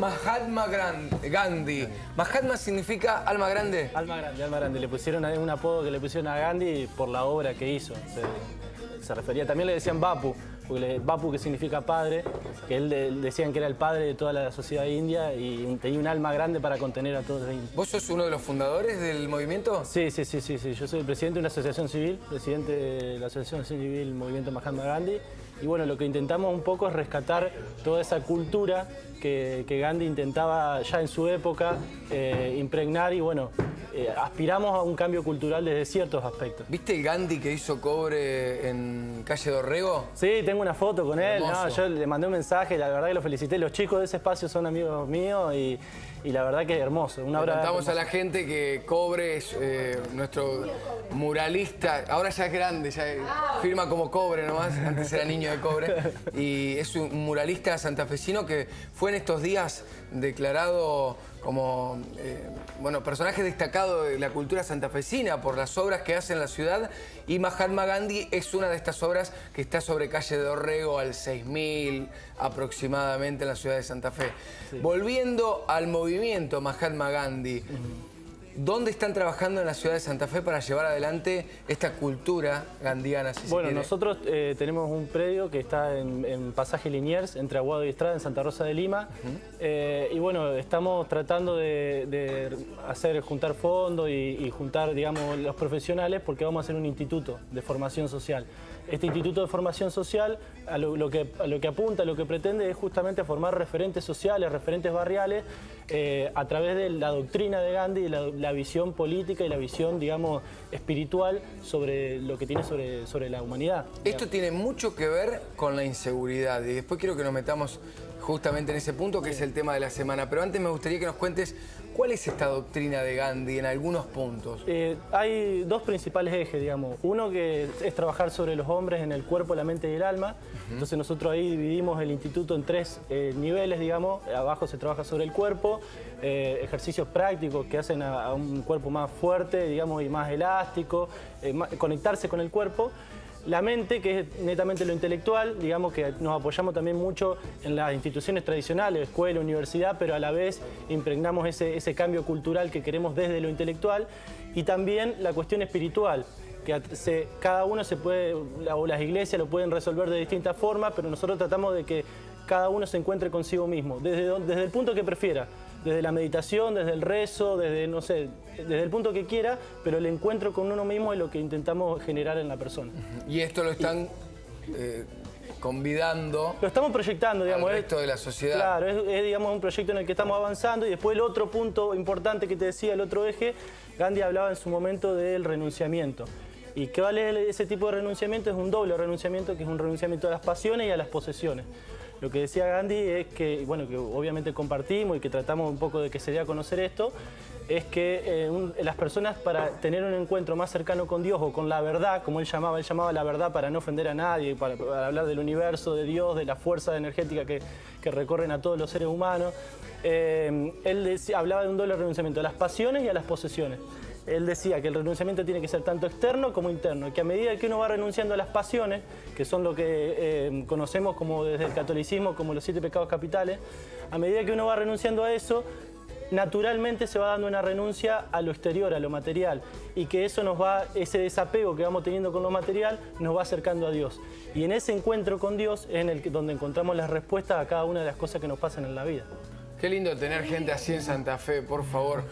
Mahatma Gandhi. ¿Mahatma significa alma grande? Alma grande, alma grande. Le pusieron un apodo que le pusieron a Gandhi por la obra que hizo. Se refería, también le decían Bapu, porque Bapu que significa padre, que él decían que era el padre de toda la sociedad india y tenía un alma grande para contener a todos los indios. ¿Vos sos uno de los fundadores del movimiento? Sí. Yo soy el presidente de una asociación civil, presidente de la Asociación Civil Movimiento Mahatma Gandhi. Y bueno, lo que intentamos un poco es rescatar toda esa cultura que Gandhi intentaba ya en su época impregnar y bueno, aspiramos a un cambio cultural desde ciertos aspectos. ¿Viste el Gandhi que hizo cobre en Calle Dorrego? Sí, tengo una foto con él. No, yo le mandé un mensaje, la verdad que lo felicité. Los chicos de ese espacio son amigos míos y la verdad que es hermoso. Le contamos a la gente que Cobre es nuestro muralista. Ahora ya es grande, ya firma como Cobre nomás. Antes era niño de Cobre. Y es un muralista santafesino que fue en estos días declarado como bueno, personaje destacado de la cultura santafesina por las obras que hace en la ciudad, y Mahatma Gandhi es una de estas obras que está sobre Calle Dorrego al 6000 aproximadamente en la ciudad de Santa Fe. Sí. Volviendo al movimiento Mahatma Gandhi, ¿dónde están trabajando en la ciudad de Santa Fe para llevar adelante esta cultura gandiana? Si bueno, nosotros tenemos un predio que está en Pasaje Liniers, entre Aguado y Estrada, en Santa Rosa de Lima. Y bueno, estamos tratando de juntar fondos y juntar, digamos, los profesionales, porque vamos a hacer un instituto de formación social. Este instituto de formación social a lo que apunta, a lo que pretende es justamente formar referentes sociales, referentes barriales, a través de la doctrina de Gandhi, la visión política y la visión, digamos, espiritual sobre lo que tiene sobre la humanidad. Esto tiene mucho que ver con la inseguridad y después quiero que nos metamos justamente en ese punto que es el tema de la semana. Pero antes me gustaría que nos cuentes cuál es esta doctrina de Gandhi en algunos puntos. Hay dos principales ejes, digamos. Uno que es trabajar sobre los hombres en el cuerpo, la mente y el alma. Entonces nosotros ahí dividimos el instituto en tres niveles, digamos. Abajo se trabaja sobre el cuerpo, ejercicios prácticos que hacen a un cuerpo más fuerte, digamos, y más elástico, conectarse con el cuerpo. La mente, que es netamente lo intelectual, digamos que nos apoyamos también mucho en las instituciones tradicionales, escuela, universidad, pero a la vez impregnamos ese cambio cultural que queremos desde lo intelectual. Y también la cuestión espiritual, que cada uno se puede, o las iglesias lo pueden resolver de distintas formas, pero nosotros tratamos de que cada uno se encuentre consigo mismo, desde el punto que prefiera. Desde la meditación, desde el rezo, desde, no sé, desde el punto que quiera, pero el encuentro con uno mismo es lo que intentamos generar en la persona. Y esto lo están convidando. Lo estamos proyectando, digamos. Al resto de la sociedad. Claro, es digamos, un proyecto en el que estamos avanzando. Y después el otro punto importante que te decía, el otro eje, Gandhi hablaba en su momento del renunciamiento. ¿Y qué vale ese tipo de renunciamiento? Es un doble renunciamiento, que es un renunciamiento a las pasiones y a las posesiones. Lo que decía Gandhi es que, bueno, que obviamente compartimos y que tratamos un poco de que se dé a conocer esto, es que las personas, para tener un encuentro más cercano con Dios o con la verdad, como él llamaba la verdad para no ofender a nadie, para hablar del universo, de Dios, de la fuerza energética que recorren a todos los seres humanos, él hablaba de un doble renunciamiento a las pasiones y a las posesiones. Él decía que el renunciamiento tiene que ser tanto externo como interno, que a medida que uno va renunciando a las pasiones, que son lo que conocemos como desde el catolicismo como los 7 pecados capitales, a medida que uno va renunciando a eso, naturalmente se va dando una renuncia a lo exterior, a lo material, y que eso ese desapego que vamos teniendo con lo material nos va acercando a Dios. Y en ese encuentro con Dios es donde encontramos las respuestas a cada una de las cosas que nos pasan en la vida. Qué lindo tener gente así en Santa Fe, por favor.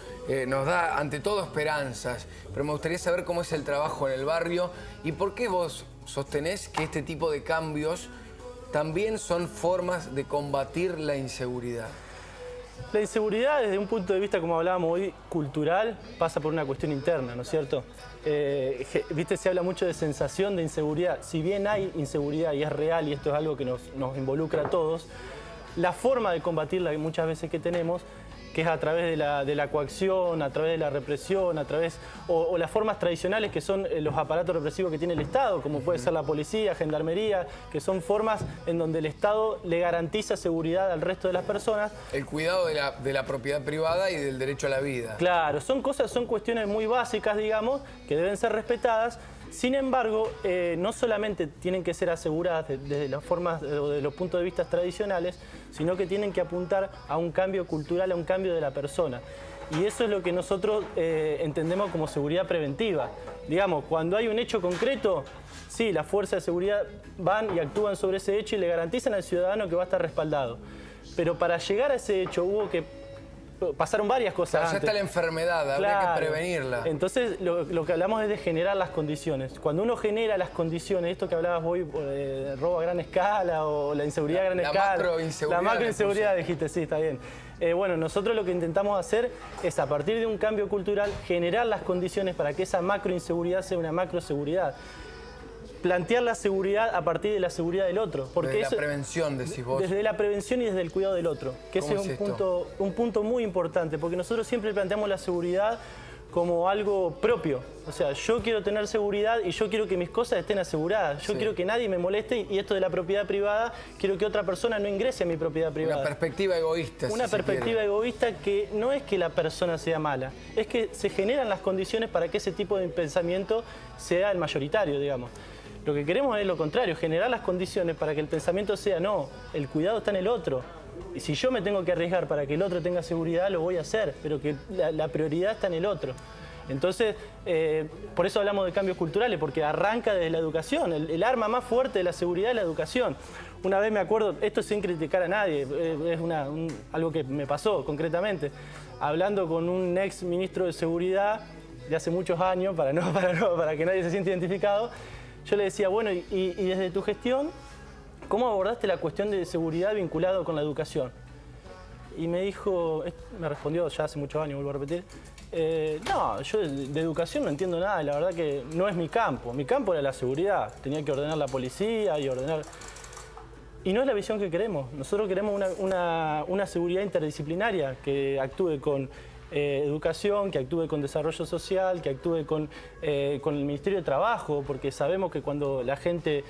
Nos da ante todo esperanzas, pero me gustaría saber cómo es el trabajo en el barrio y por qué vos sostenés que este tipo de cambios también son formas de combatir la inseguridad. La inseguridad, desde un punto de vista, como hablábamos hoy, cultural, pasa por una cuestión interna, ¿no es cierto? Viste, se habla mucho de sensación de inseguridad. Si bien hay inseguridad y es real y esto es algo que nos involucra a todos, la forma de combatirla muchas veces que tenemos, que es a través de la coacción, a través de la represión, o las formas tradicionales que son los aparatos represivos que tiene el Estado, como puede ser la policía, gendarmería, que son formas en donde el Estado le garantiza seguridad al resto de las personas. El cuidado de la propiedad privada y del derecho a la vida. Claro, son cuestiones muy básicas, digamos, que deben ser respetadas. Sin embargo, no solamente tienen que ser aseguradas desde las formas o de los puntos de vista tradicionales, sino que tienen que apuntar a un cambio cultural, a un cambio de la persona. Y eso es lo que nosotros entendemos como seguridad preventiva. Digamos, cuando hay un hecho concreto, sí, las fuerzas de seguridad van y actúan sobre ese hecho y le garantizan al ciudadano que va a estar respaldado. Pero para llegar a ese hecho pasaron varias cosas Ya antes. está la enfermedad, habría Claro. que prevenirla. Entonces, lo que hablamos es de generar las condiciones. Cuando uno genera las condiciones, esto que hablabas hoy, robo a gran escala o la inseguridad a gran escala. Macroinseguridad. La macroinseguridad, dijiste, sí, está bien. Bueno, nosotros lo que intentamos hacer es, a partir de un cambio cultural, generar las condiciones para que esa macroinseguridad sea una macroseguridad. Plantear la seguridad a partir de la seguridad del otro. Porque Desde la prevención, decís vos. Desde la prevención y desde el cuidado del otro. Que ese es un punto muy importante, porque nosotros siempre planteamos la seguridad como algo propio. O sea, yo quiero tener seguridad y yo quiero que mis cosas estén aseguradas. Yo quiero que nadie me moleste, y esto de la propiedad privada, quiero que otra persona no ingrese a mi propiedad privada. Una perspectiva egoísta. Una perspectiva egoísta que no es que la persona sea mala, es que se generan las condiciones para que ese tipo de pensamiento sea el mayoritario, digamos. Lo que queremos es lo contrario, generar las condiciones para que el pensamiento sea, no, el cuidado está en el otro. Y si yo me tengo que arriesgar para que el otro tenga seguridad, lo voy a hacer, pero que la prioridad está en el otro. Entonces, por eso hablamos de cambios culturales, porque arranca desde la educación. El arma más fuerte de la seguridad es la educación. Una vez me acuerdo, esto sin criticar a nadie, es algo que me pasó concretamente, hablando con un ex ministro de Seguridad de hace muchos años, para que nadie se sienta identificado. Yo le decía, bueno, y desde tu gestión, ¿cómo abordaste la cuestión de seguridad vinculada con la educación? Y me respondió ya hace muchos años, vuelvo a repetir, no, yo de educación no entiendo nada, la verdad que no es mi campo. Mi campo era la seguridad, tenía que ordenar la policía y ordenar... Y no es la visión que queremos. Nosotros queremos una seguridad interdisciplinaria que actúe con educación, que actúe con desarrollo social, que actúe con el Ministerio de Trabajo, porque sabemos que cuando la gente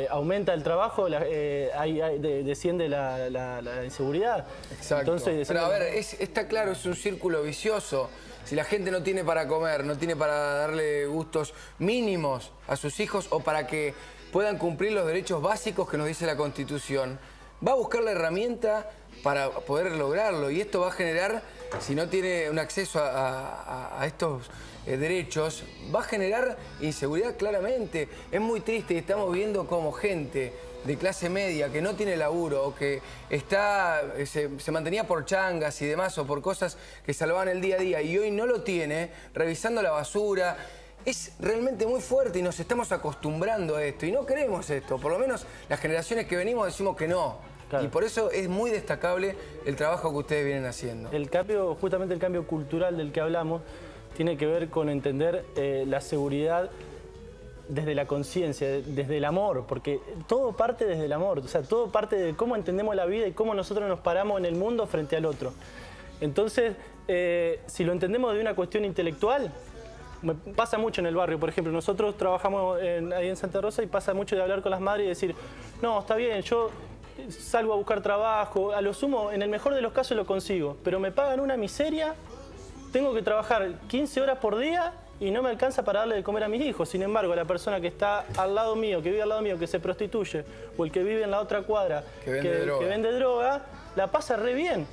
aumenta el trabajo, desciende la inseguridad. Exacto. Entonces, pero a ver, está claro, es un círculo vicioso. Si la gente no tiene para comer, no tiene para darle gustos mínimos a sus hijos o para que puedan cumplir los derechos básicos que nos dice la Constitución, va a buscar la herramienta para poder lograrlo. Y esto va a generar, si no tiene un acceso a estos derechos, va a generar inseguridad claramente. Es muy triste y estamos viendo como gente de clase media que no tiene laburo o que se mantenía por changas y demás o por cosas que salvaban el día a día y hoy no lo tiene, revisando la basura. Es realmente muy fuerte y nos estamos acostumbrando a esto y no queremos esto. Por lo menos las generaciones que venimos decimos que no. Claro. Y por eso es muy destacable el trabajo que ustedes vienen haciendo. Justamente el cambio cultural del que hablamos tiene que ver con entender la seguridad desde la conciencia, desde el amor, porque todo parte desde el amor, o sea, todo parte de cómo entendemos la vida y cómo nosotros nos paramos en el mundo frente al otro. Entonces, si lo entendemos de una cuestión intelectual, pasa mucho en el barrio, por ejemplo, nosotros trabajamos ahí en Santa Rosa y pasa mucho de hablar con las madres y decir, no, está bien, yo salgo a buscar trabajo, a lo sumo, en el mejor de los casos lo consigo, pero me pagan una miseria, tengo que trabajar 15 horas por día y no me alcanza para darle de comer a mis hijos. Sin embargo, la persona que está al lado mío, que vive al lado mío, que se prostituye, o el que vive en la otra cuadra, que vende droga, la pasa re bien.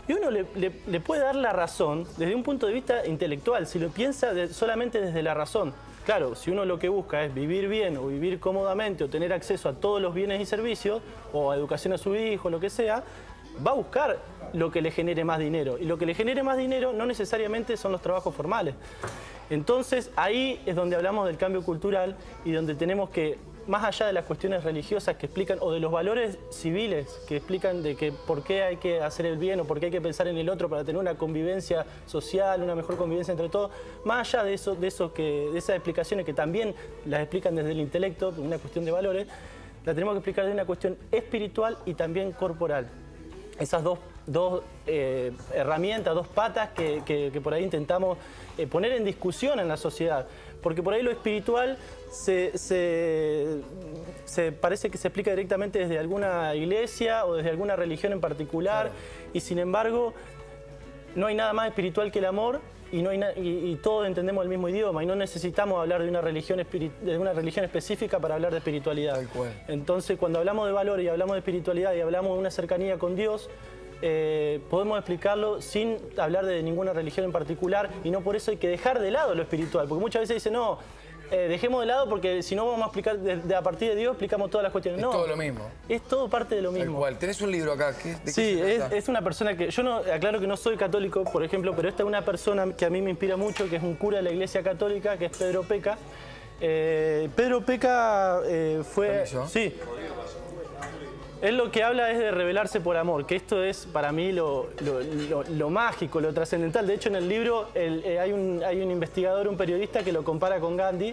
Y uno le puede dar la razón desde un punto de vista intelectual, si lo piensa solamente desde la razón. Claro, si uno lo que busca es vivir bien o vivir cómodamente o tener acceso a todos los bienes y servicios, o a educación a su hijo, lo que sea, va a buscar lo que le genere más dinero. Y lo que le genere más dinero no necesariamente son los trabajos formales. Entonces, ahí es donde hablamos del cambio cultural y donde tenemos que, más allá de las cuestiones religiosas que explican, o de los valores civiles que explican de que por qué hay que hacer el bien o por qué hay que pensar en el otro para tener una convivencia social, una mejor convivencia entre todos, más allá de esas explicaciones que también las explican desde el intelecto, una cuestión de valores, la tenemos que explicar de una cuestión espiritual y también corporal. Esas dos herramientas, dos patas que por ahí intentamos poner en discusión en la sociedad. Porque por ahí lo espiritual parece que se explica directamente desde alguna iglesia o desde alguna religión en particular. Claro. Y sin embargo, no hay nada más espiritual que el amor y todos entendemos el mismo idioma y no necesitamos hablar de una religión específica para hablar de espiritualidad. Tal cual. Entonces, cuando hablamos de valor y hablamos de espiritualidad y hablamos de una cercanía con Dios, podemos explicarlo sin hablar de ninguna religión en particular, y no por eso hay que dejar de lado lo espiritual, porque muchas veces dicen, no, dejemos de lado porque si no vamos a explicar a partir de Dios, explicamos todas las cuestiones. Es todo lo mismo. Es todo parte de lo mismo. Tal cual. Tenés un libro acá. Sí, es una persona que... Yo no aclaro que no soy católico, por ejemplo, pero esta es una persona que a mí me inspira mucho, que es un cura de la Iglesia Católica, que es Pedro Peca. Pedro Peca fue... ¿Permiso? Sí. Él lo que habla es de rebelarse por amor, que esto es para mí lo mágico, lo trascendental. De hecho, en el libro hay un investigador, un periodista que lo compara con Gandhi.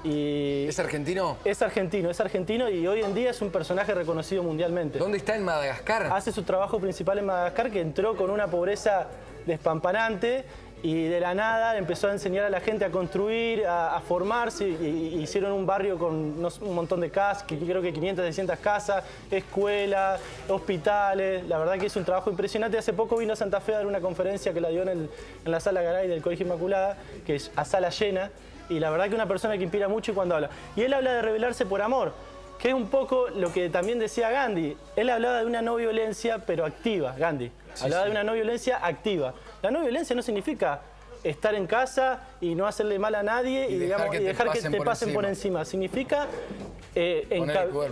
Y ¿Es argentino? Es argentino y hoy en día es un personaje reconocido mundialmente. ¿Dónde está? ¿En Madagascar? Hace su trabajo principal en Madagascar, que entró con una pobreza despampanante y de la nada empezó a enseñar a la gente a construir, a formarse, y hicieron un barrio con un montón de casas, creo que 500, 600 casas, escuelas, hospitales. La verdad que es un trabajo impresionante. Hace poco vino a Santa Fe a dar una conferencia que la dio en la Sala Garay del Colegio Inmaculada, que es a sala llena, y la verdad que es una persona que inspira mucho cuando habla. Y él habla de rebelarse por amor, que es un poco lo que también decía Gandhi. Él hablaba de una no violencia, pero activa, Gandhi. Hablaba de una no violencia activa. La no violencia no significa estar en casa y no hacerle mal a nadie y dejar que te pasen por encima. Significa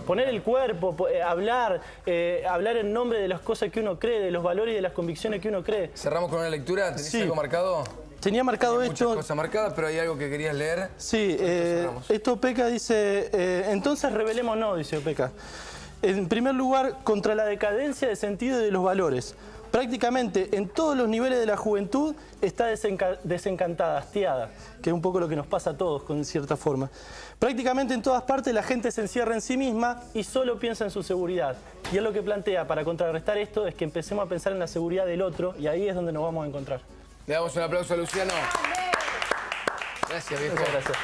poner el cuerpo, hablar en nombre de las cosas que uno cree, de los valores y de las convicciones que uno cree. Cerramos con una lectura. ¿Tenés algo marcado? Tenía marcado esto. Muchas cosas marcadas, pero hay algo que querías leer. Sí, esto Peca dice, entonces rebelémonos, dice Peca. En primer lugar, contra la decadencia de sentido y de los valores. Prácticamente en todos los niveles de la juventud está desencantada, hastiada, que es un poco lo que nos pasa a todos, con cierta forma. Prácticamente en todas partes la gente se encierra en sí misma y solo piensa en su seguridad. Y él lo que plantea para contrarrestar esto es que empecemos a pensar en la seguridad del otro, y ahí es donde nos vamos a encontrar. Le damos un aplauso a Luciano. Gracias, viejo. Muchas gracias.